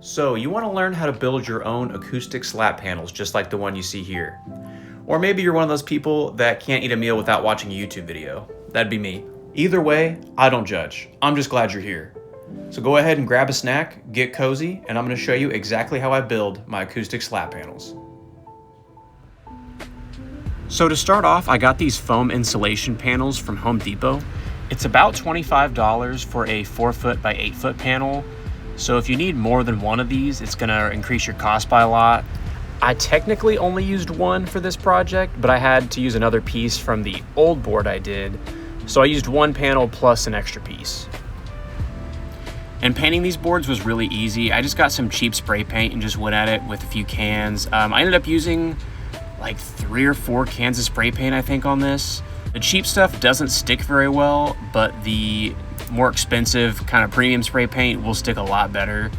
So you want to learn how to build your own acoustic slat panels just like the one you see here. Or maybe you're one of those people that can't eat a meal without watching a YouTube video. That'd be me. Either way, I don't judge. I'm just glad you're here. So go ahead and grab a snack, get cozy, and I'm going to show you exactly how I build my acoustic slat panels. So to start off, I got these foam insulation panels from Home Depot. It's about $25 for a 4-foot by 8-foot panel. So if you need more than one of these, it's gonna increase your cost by a lot. I technically only used one for this project, but I had to use another piece from the old board I did. So I used one panel plus an extra piece. And painting these boards was really easy. I just got some cheap spray paint and just went at it with a few cans. I ended up using like 3 or 4 cans of spray paint, I think, on this. The cheap stuff doesn't stick very well, but the more expensive kind of premium spray paint will stick a lot better.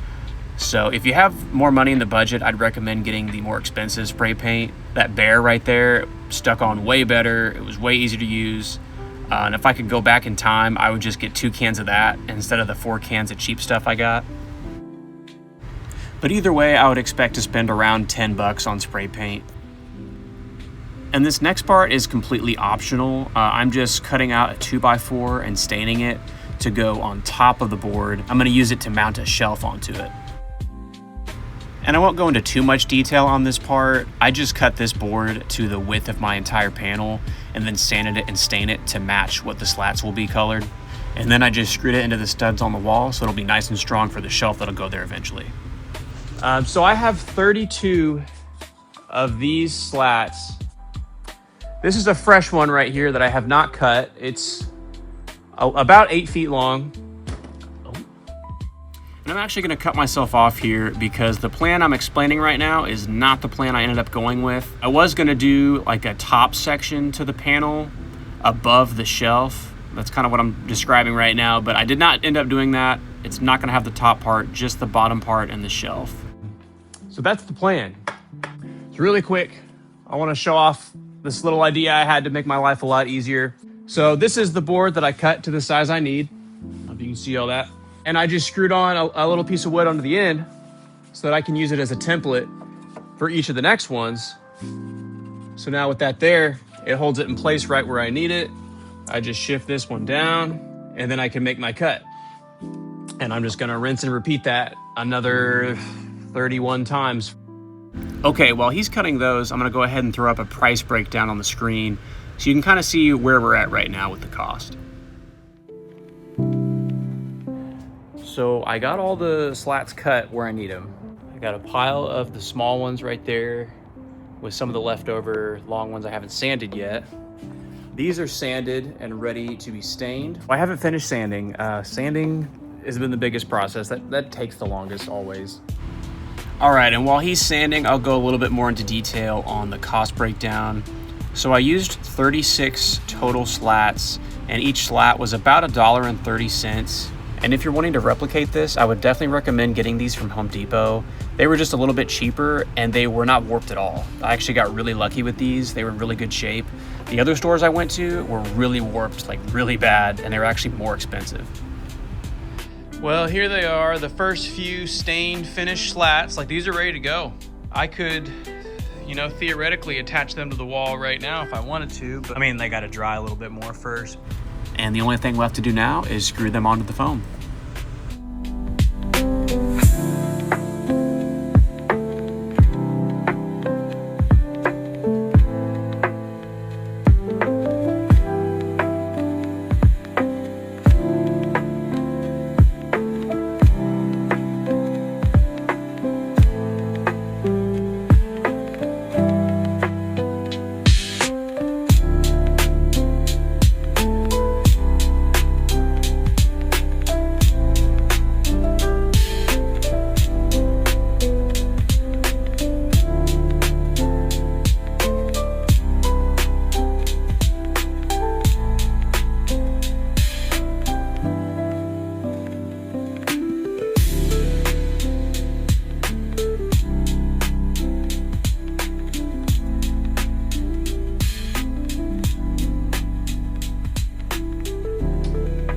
So if you have more money in the budget, I'd recommend getting the more expensive spray paint. That Bear right there stuck on way better. It was way easier to use. And if I could go back in time, I would just get 2 cans of that instead of the 4 cans of cheap stuff I got. But either way, I would expect to spend around $10 on spray paint. And this next part is completely optional. I'm just cutting out a 2x4 and staining it to go on top of the board. I'm gonna use it to mount a shelf onto it. And I won't go into too much detail on this part. I just cut this board to the width of my entire panel and then sanded it and stained it to match what the slats will be colored. And then I just screwed it into the studs on the wall so it'll be nice and strong for the shelf that'll go there eventually. So I have 32 of these slats. This is a fresh one right here that I have not cut. It's about 8 feet long. And I'm actually gonna cut myself off here because the plan I'm explaining right now is not the plan I ended up going with. I was gonna do like a top section to the panel above the shelf. That's kind of what I'm describing right now, but I did not end up doing that. It's not gonna have the top part, just the bottom part and the shelf. So that's the plan. It's really quick. I wanna show off this little idea I had to make my life a lot easier. So this is the board that I cut to the size I need. I don't know if you can see all that. And I just screwed on a little piece of wood onto the end so that I can use it as a template for each of the next ones. So now with that there, it holds it in place right where I need it. I just shift this one down and then I can make my cut. And I'm just gonna rinse and repeat that another 31 times. Okay, while he's cutting those, I'm gonna go ahead and throw up a price breakdown on the screen so you can kind of see where we're at right now with the cost. So I got all the slats cut where I need them. I got a pile of the small ones right there with some of the leftover long ones I haven't sanded yet. These are sanded and ready to be stained. I haven't finished sanding. Sanding has been the biggest process. That takes the longest always. All right, and while he's sanding, I'll go a little bit more into detail on the cost breakdown. So I used 36 total slats, and each slat was about $1.30. And if you're wanting to replicate this, I would definitely recommend getting these from Home Depot. They were just a little bit cheaper and they were not warped at all. I actually got really lucky with these. They were in really good shape. The other stores I went to were really warped, like really bad, and they were actually more expensive. Well, here they are, the first few stained finished slats. Like, these are ready to go. I could, theoretically attach them to the wall right now if I wanted to, but I mean, they gotta dry a little bit more first. And the only thing left to do now is screw them onto the foam.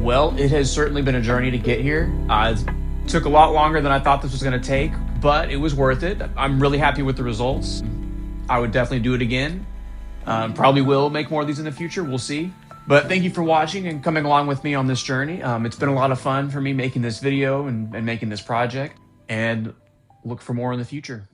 Well, it has certainly been a journey to get here. It's Took a lot longer than I thought this was gonna take, but it was worth it. I'm really happy with the results. I would definitely do it again. Probably will make more of these in the future, we'll see. But thank you for watching and coming along with me on this journey. It's been a lot of fun for me making this video and making this project, and look for more in the future.